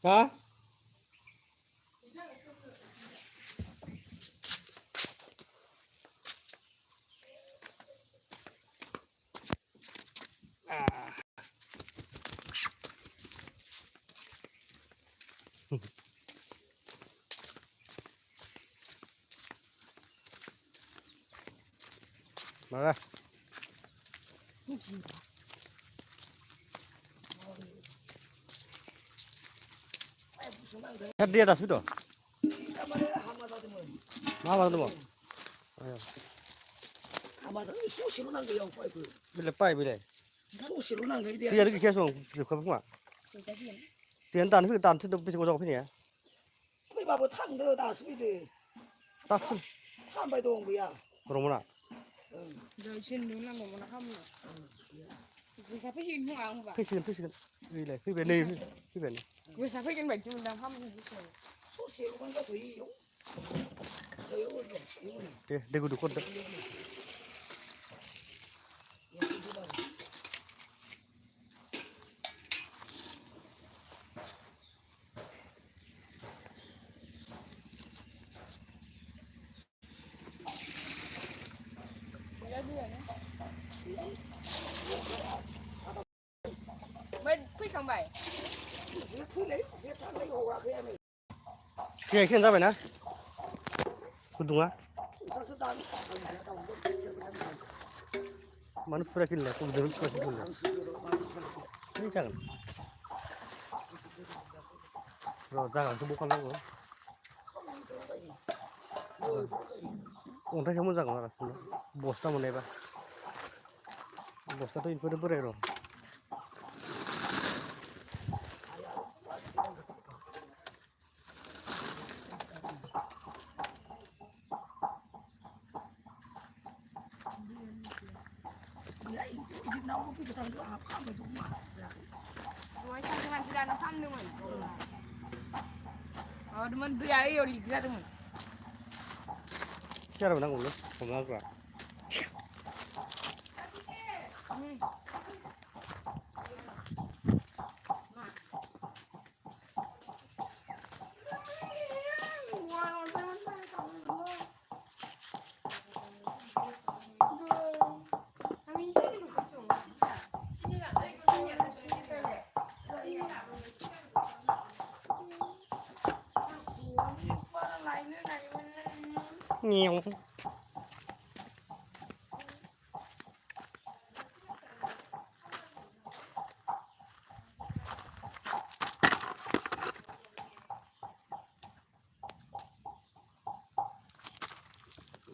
ฮะมาละแค่เดียดสิตัวมามาตัวไปเลยไปไปเลยเดียดกี่แค่ส่งอยู่ครับผมว่าเตียนตันคือตันที่ตัวไปส่งจากพี่เนี่ยตัด看不懂不呀？ตรงมั้ง Rồi xin đúng là một nó không nữa. Vì sao phải xin không ăn vậy? ขึ้นนี่เลยขึ้นไปนี่ขึ้นไปนี่ Vì sao phải cái bệnh chứ mình đang không như thế? 说写完个腿有，有个有个。 เดี๋ยวกูดูคนเด้อ Bên quyết không vậy? เขียนขึ้นซะไปนะคุณดูนะมันฟูรักกินเลยคุณเดินฟูรักกินเลยนี่จังเราจังสมบูรณ์แล้วก็untuk kamu jangan marah pun bos tamu nih pak bos itu info itu berero Rồi sao cái này nó thăm được mình? Mình bây giờ yêu lịch ra được mình. siapa yang nanggung lu kamu nanggung lah nhiều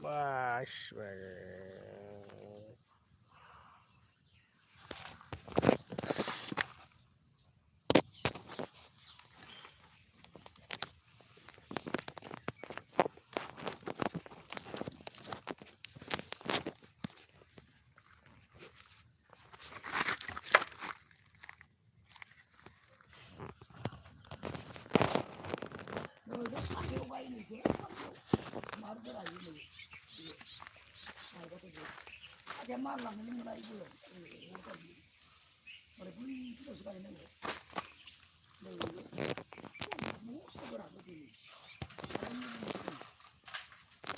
Bas, Ada malam ini mulai bulan. Mulai beli terus sekali nanti.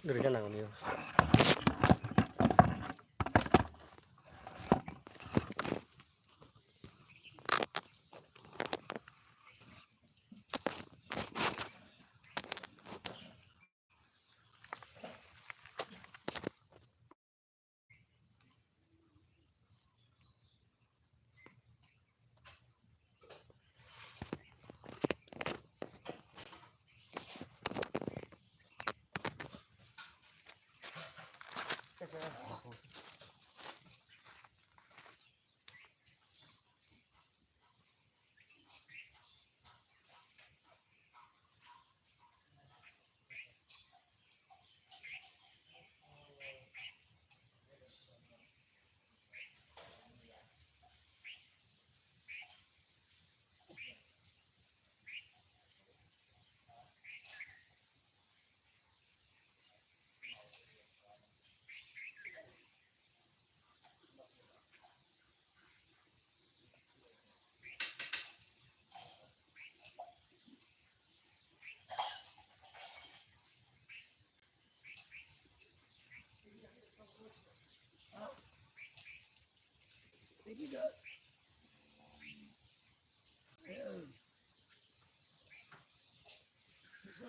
dari sana kan ya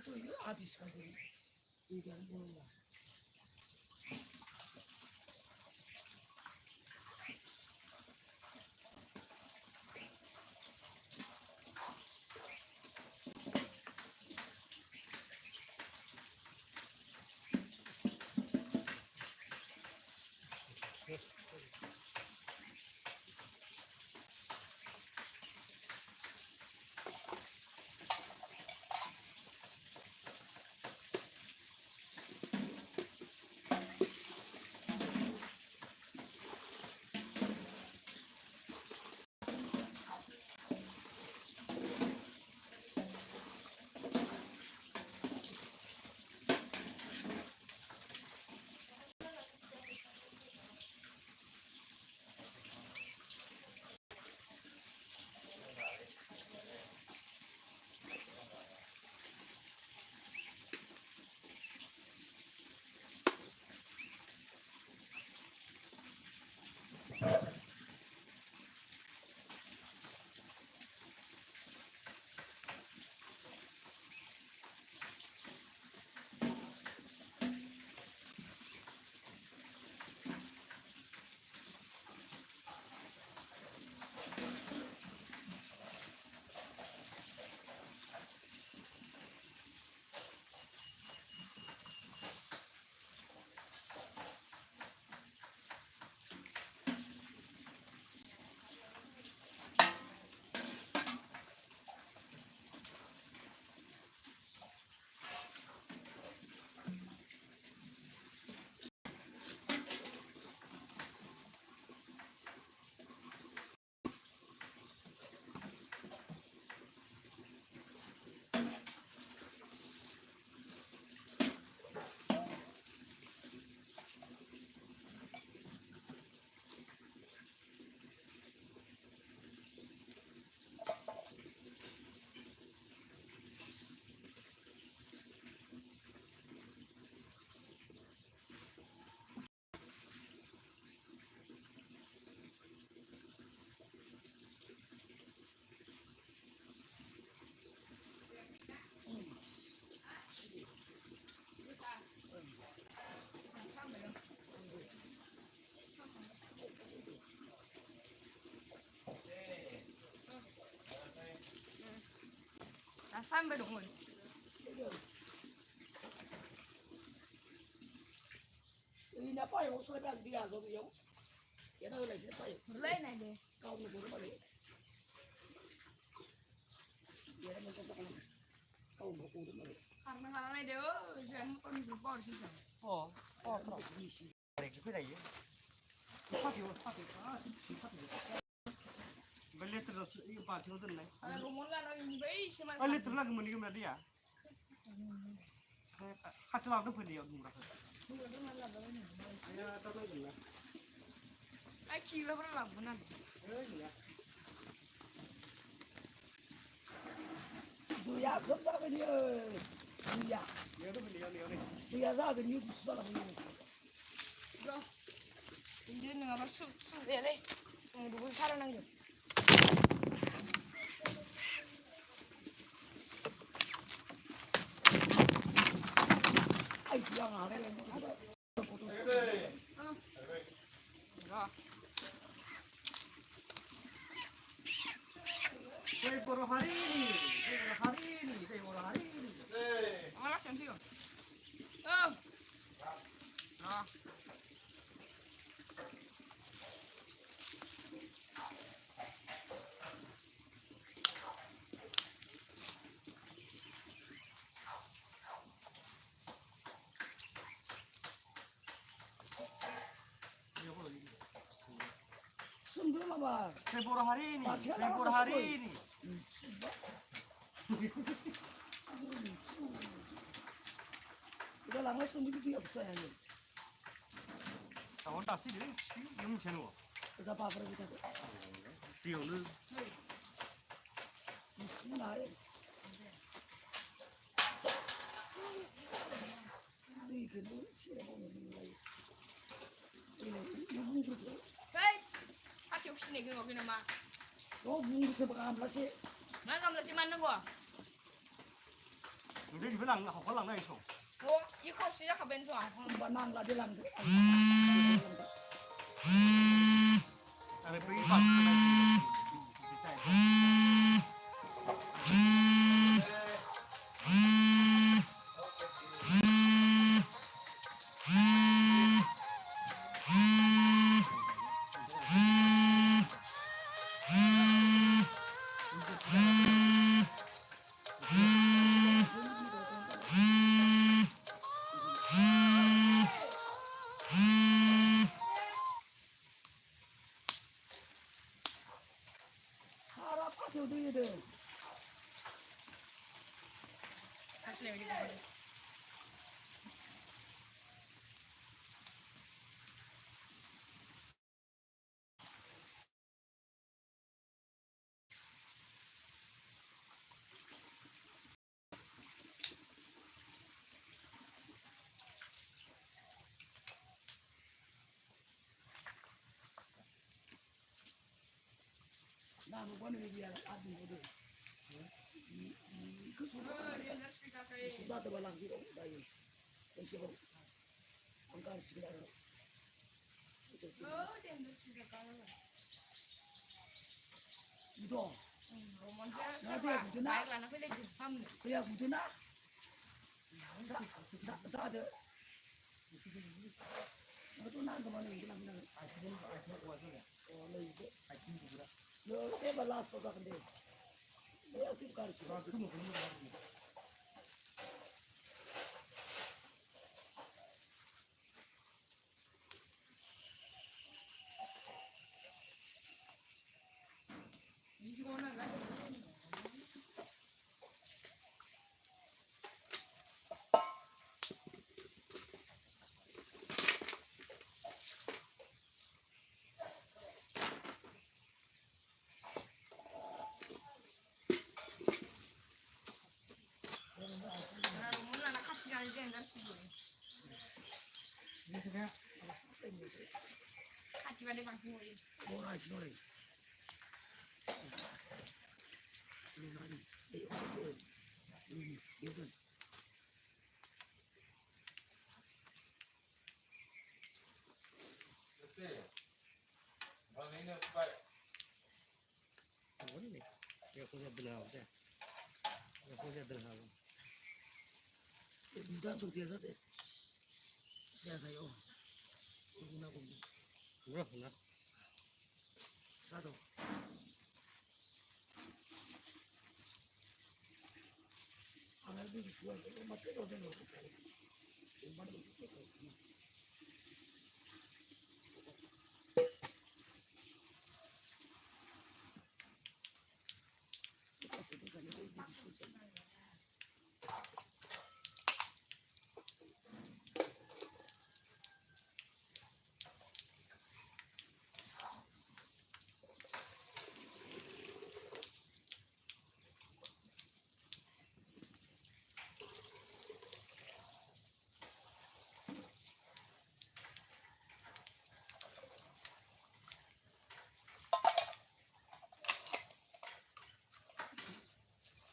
또 이거 아비스가 돼. 이게 안 보는 거야. 나 3배 동원. 여기 나 빠이 못 쓰는 게 뒤에 와서 요. 얘가 그래 있어 빠이. lấy này đi. 가운데 보러 빨리. 얘는 좀 조금 가운데 보고 말이야. Hàng này đứa dân con của con thì sao? 그럼. 이시. 그래, 그래. Beli terus ini Pak Jodoh nih. Kalau rumah lah orang bayi sih mana? Ali terus lagi mending mana dia? Kacau aku pun dia umur apa? Ya, tahu juga. Ai kilo berapa bulan? Ya. 두야 겁나 그려. 두야. Ya, dia. 두야 사그 뉴스 써라 그려. Go. Ini nih apa sup ya deh. Dulu cara nanggu. 아이 두야 안 해. Saya baru hari ini. Mana sih sih? Oh. Nah. 숨 들어봐. Saya baru hari ini. 이거 나갈 수 있는 게 없어야 해. Tahun tasik ini, yang jenuh. 그래서 밥을 이렇게 Tiungnya. 무슨 말이야? 이게 뭐 싫어 보는 거야? 이거 그렇게 Hei. Aku sini gini gini mah. 너 그렇게 봐. 안 마시. Mana kamu masih mana gua? 你这你们啷好好啷那一种？我一口气要变壮， Banang lah dia lang. 哎，不一放出来比赛。Sarap aja tu dia. 还是有一点。 Nah, bukan dia adu tu. Sudah terbalang di orang lain. Siapa? Angkat sekitar. Oh, dia dah sudah kalah. Itu. Nanti aku tu nak. Baiklah, nak pilih jepam ni. Saya butuh nak. Ada. Itu nak kemana ni? Nak nak. Oh, lagi tu. Yo, dia balas pada kende. Dia tu kar sih. Bisa kau nak lagi. Kaci pada pangsi ni. Orang itu ni. Ini nani? Itu. Ini nih. Ya punya benar aja. Ya punya benar. Bukan sudah ada. Saya. Guna. Murah, murah. Satu. Anak itu jual tu macam tu dia nak. Mana tu? Kasih tu kan dia dijual.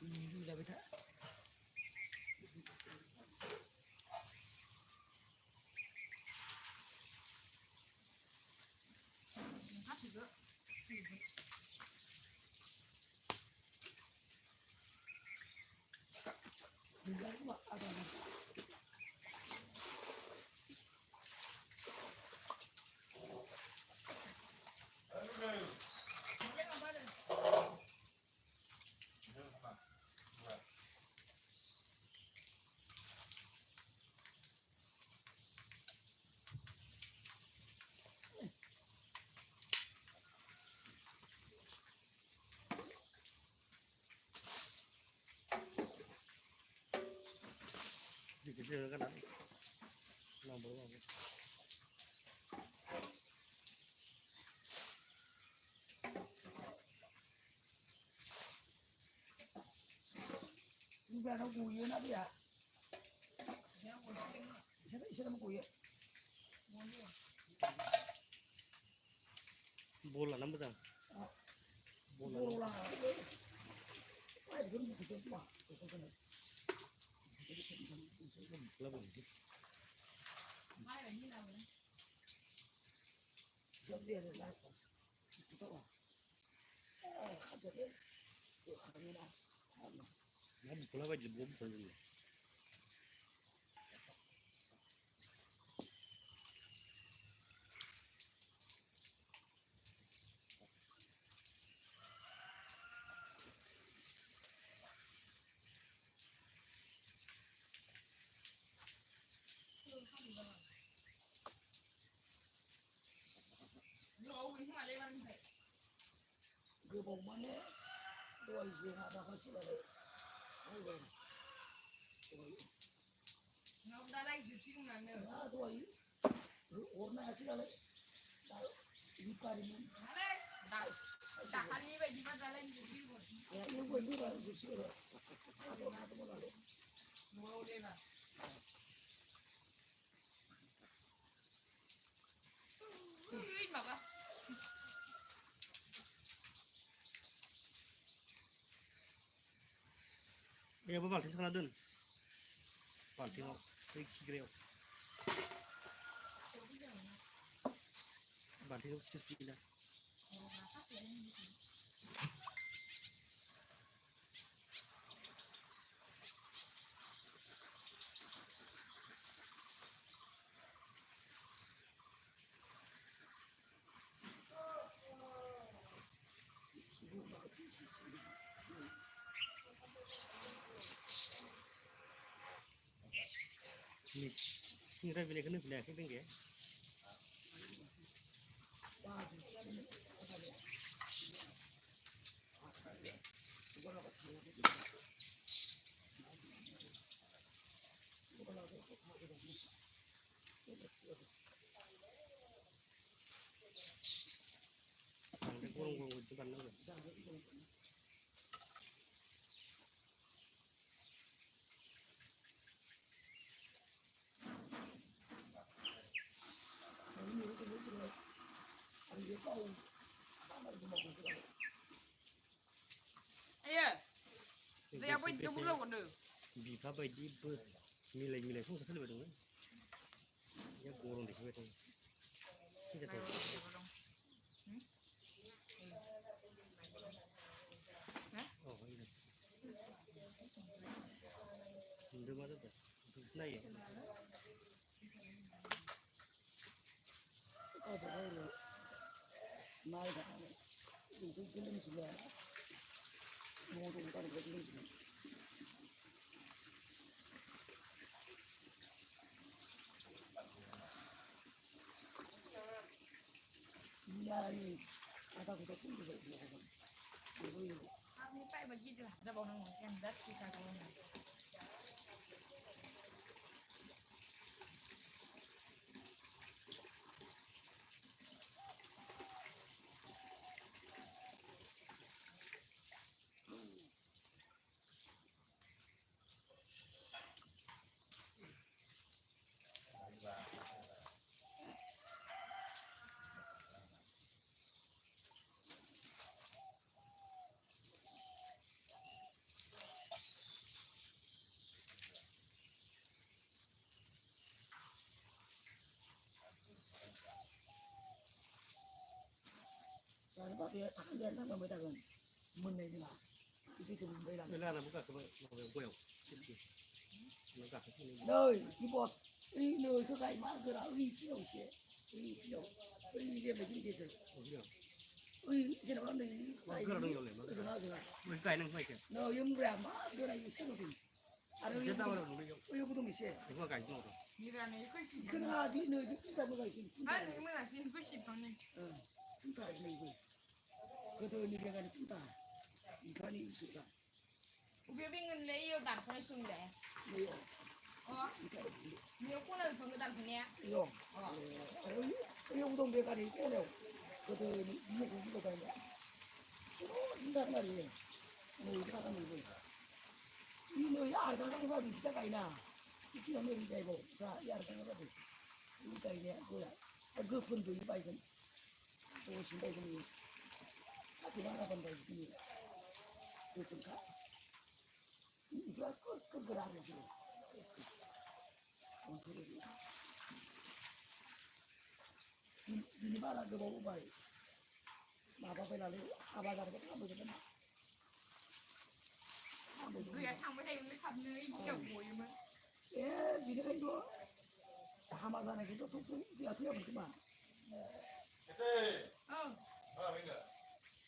Ini dah betul. Dikecil kan? Nomor apa? Bukan aku kuih nak dia. Siapa nak kuih? Bola nama tu. Bola. Ay, belum betul tu mah. siapa dia yang lain itu apa ada dia kami nak Nabi pula wajib belum saja. 그 보면에 또 이제 하다가 시간에 아이고 Nó đã lấy sự chịu nặng nữa. 나 또이 그 오나 시간에 나 이빨이면 Đã ăn như vậy thì bắt ra lên sự chịu rồi. 야 이거 누가 이제 시간에 나도 몰라 Mua lên mà. Ui mà ba. Ya apa bang? Sekarang dun. Bang, tengok. Pergi kira. Bang, tengok sisi dah. Ni, sini dah bila kena bila kita tinggal. Ada kurung-kurung itu kan lagi. Ê, giờ bây giờ bút lâu còn được. Bị phá bay đi bớt. Milai không có được nữa. Ya kurung deh itu. Kita tahu. Oh ini. Ini mana tu? Itu senai. ada orang mai dah itu jenis juga mau tunggu jenis ya ini ada kita pun juga itu Ini pak begitu lah. Ada orang yang dat kita kau ni. Soalnya pak dia akan dia nak membedakan mana ni lah itu membedakan. Bila nak buka coba boleh. Buka sini. Nơi đi bos đi nơi cứ cái mã cứ là uy chi đầu xe uy chi đầu uy dia begini dia sih uy jadi orang ni Mager dong yole. sengaja Boleh kain nang baik. no yang berapa dia lagi sih ada Kita yang mana boleh. uy butuh misi Gua kain tu. Ni dah ni kau sih. kena di nơi kita bukan sih Ah, ni mana sih kau sih pang ni. kita ini uy kedua ni dia kan kita ikan ini sudah Ubi bingung leh, yo dah saya sung leh. ni Oh, ni aku nak panggil dah ni. yo uy butuh mereka ni kalau kedua ni muka kita kan tidak lari ni kita kan ni ini ya ada orang yang bisa kain lah itu yang ni dia itu saya ya ada orang yang ini kain ni aku ya aku pun tu ini baik kan tu simpai kan ni aku mana pun baik ni itu kan itu aku kegerak itu दिनै बारा गोबाव होबाय माबाबायनालाय हाबा जानायखौ खालामबोजोबगोन ना गैया थांबाय थायोमोन थाबनो इदियाव गयोमोन ए बिनिखायनोथ' हामा जानायखौथ' थब दैया फैयामोन खोमा औ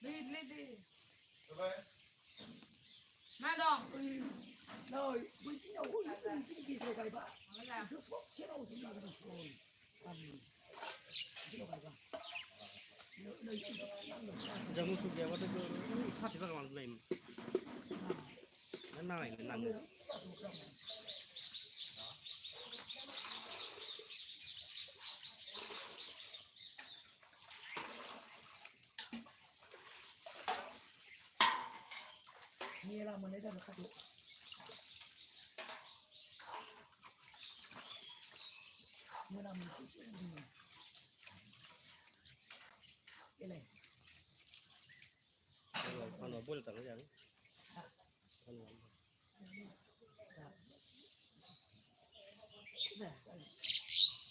दै मा दं नै बै दिनाव गेजेराव गायबा बेथ' सबसे रावजों लागोन गेजेराव गायबा जों मुसुर गैयाबाथ' फाथै बागान लायोमोन नाङायमोन नाङो मेला मोननाय जाबाय खाथियाव मेला मोनसे सिगां देलाय फानबा बोलो थाङो जानो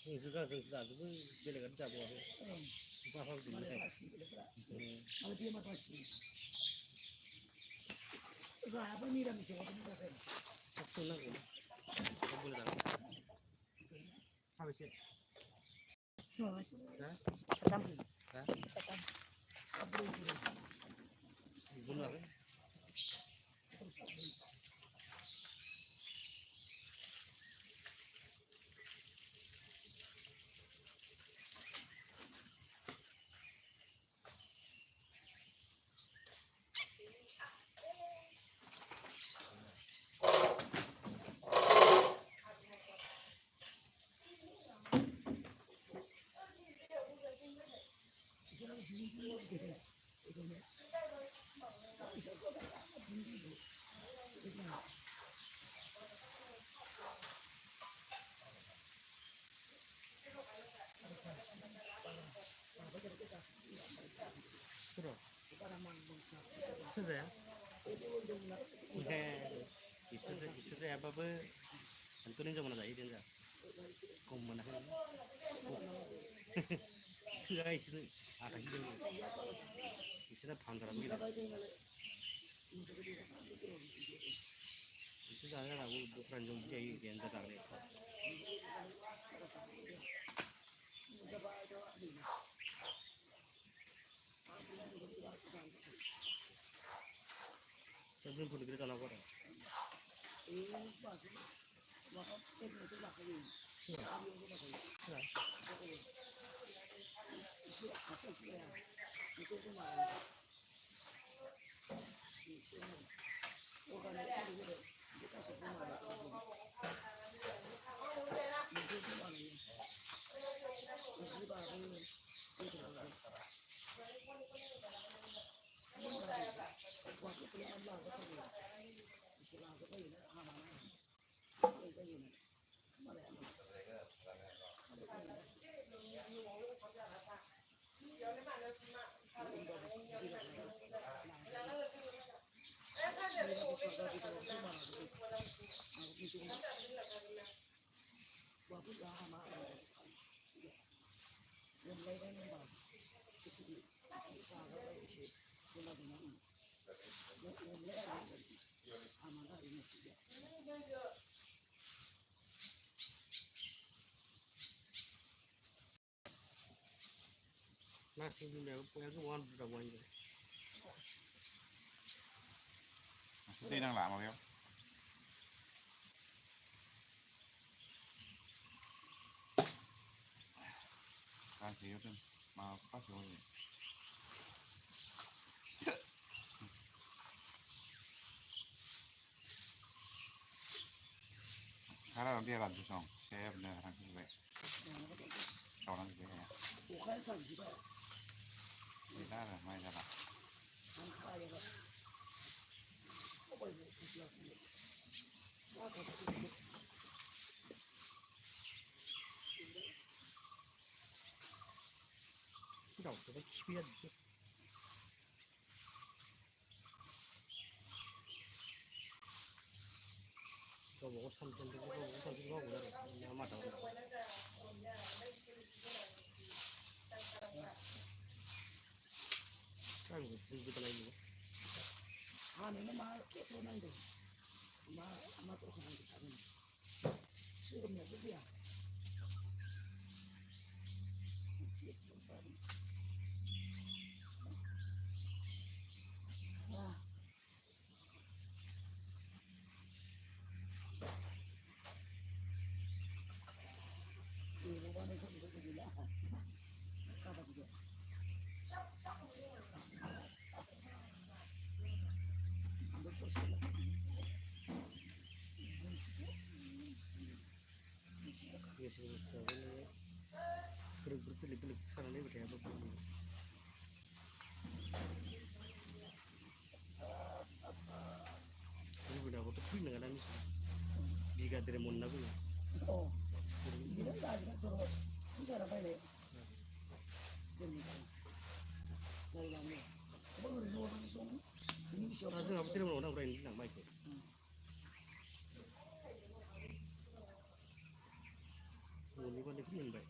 जोंसो जाजोबो बेलेगानो जाबावाखै बाफा बिदिनो आरो बेमार बासि जायाबा निरामिस जाबाय संनांगौ बोलो जागोन साबेसे बुंलाङो सोरजाया बिसोर जायाबाबो आंथ' हिनजावमोना जायो देन जा खम मोनाखै थोआ इसोरनो आधा किल' बिसोरना भान्दाराबो गैला बिसोर जानो जानांगौ दस्रानि जौ जायो देन जा जाग्राया जोंफोरनो बिराद जानांगौ आरो nasi bunda punya aku wan sudah wan je. Đi đang làm mà biết đang thiếu thêm mà phát rồi khá là đi làm chút xong xe bên này thằng như vậy sau đó thì người ta là mai ra làm đầu thì nó xuyên chứ có bố 뭐 삼천도 하고 우선도 하고 그래. 맞다. 아이고 진짜 나이네. 안에는 막 깨끗한데 막 아마 또 그런 게 다른 지금 여기야. 아, 이거 반에 소리가 들리나? 까다로워. 먹고 싶어. 그게 지금 저번에 그런 그렇게 사람이 그렇게 해도 그리고 또 풀리는 거 아니지? 네가 들에 못 나고. 이런 거 아직 들어 혼자라 빨리. 그러니까 나이가 뭐 뭐를 누워서 좀 분위기 시험. 나중에 아무 때문에 오나 그래 있는 양 많이. 이거 내 힘든 거야.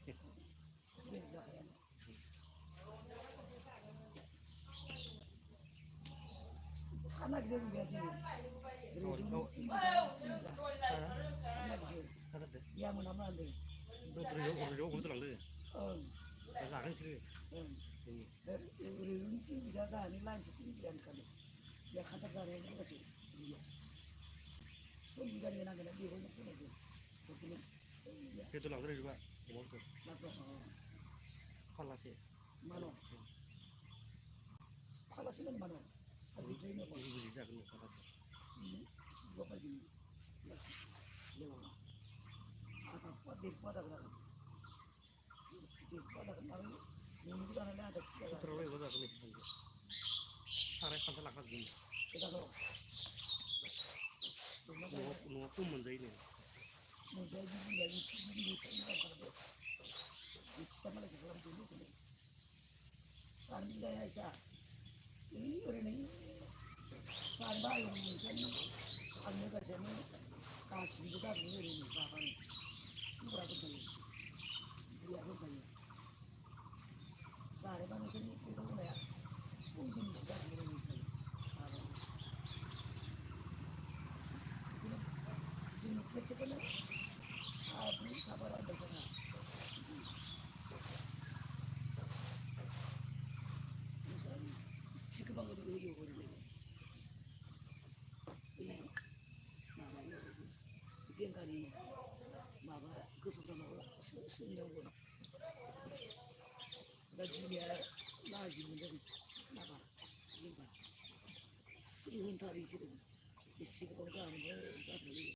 산악이 되면 되지. 하는데. 야문 하면 안 돼. 너 요거 들랑 돼. 그래서 안 해. 우리 음식이가 사니 란식집이니까 야 갖다 자네 그것이 손이가 내나 그냥 이거 먹고 그렇게 그래도 안 그래 봐. 뭐 그. 나도 칼라시. 만원 팔아시는 만원 아주 저희는 뭐 이거 진짜 그런 거 칼라시. 이거 빨리 나시 내가 아까 빠들 빠다 그러고 이제 빠다 나는 용기가 하나 나다 치가 들어가 이거 다 그렇게 한 거. 사람 한테 나가서 좀. 그다가 뭐 꿈은 되네. 뭐 저기 여기 치기도 치는 거 이치사만 이렇게 그럼 되는 거네. 사람이야 사. 이 우리는 사람이 인생이 안내가 되면 가시보다 무리는 사람은 뭐라고 되는 우리하고 되는 사람은 인생이 그런 거야. 소신이 시작되는 거야. 지금 그때는 사바라 되잖아. 이 사람이 지금하고도 의기 오거든요. 이 비행간이 마바 그 소장하고 승려고 나중에 나아지면 나가 비행간 이 혼탈이 지금 이 시급하고 하는 거에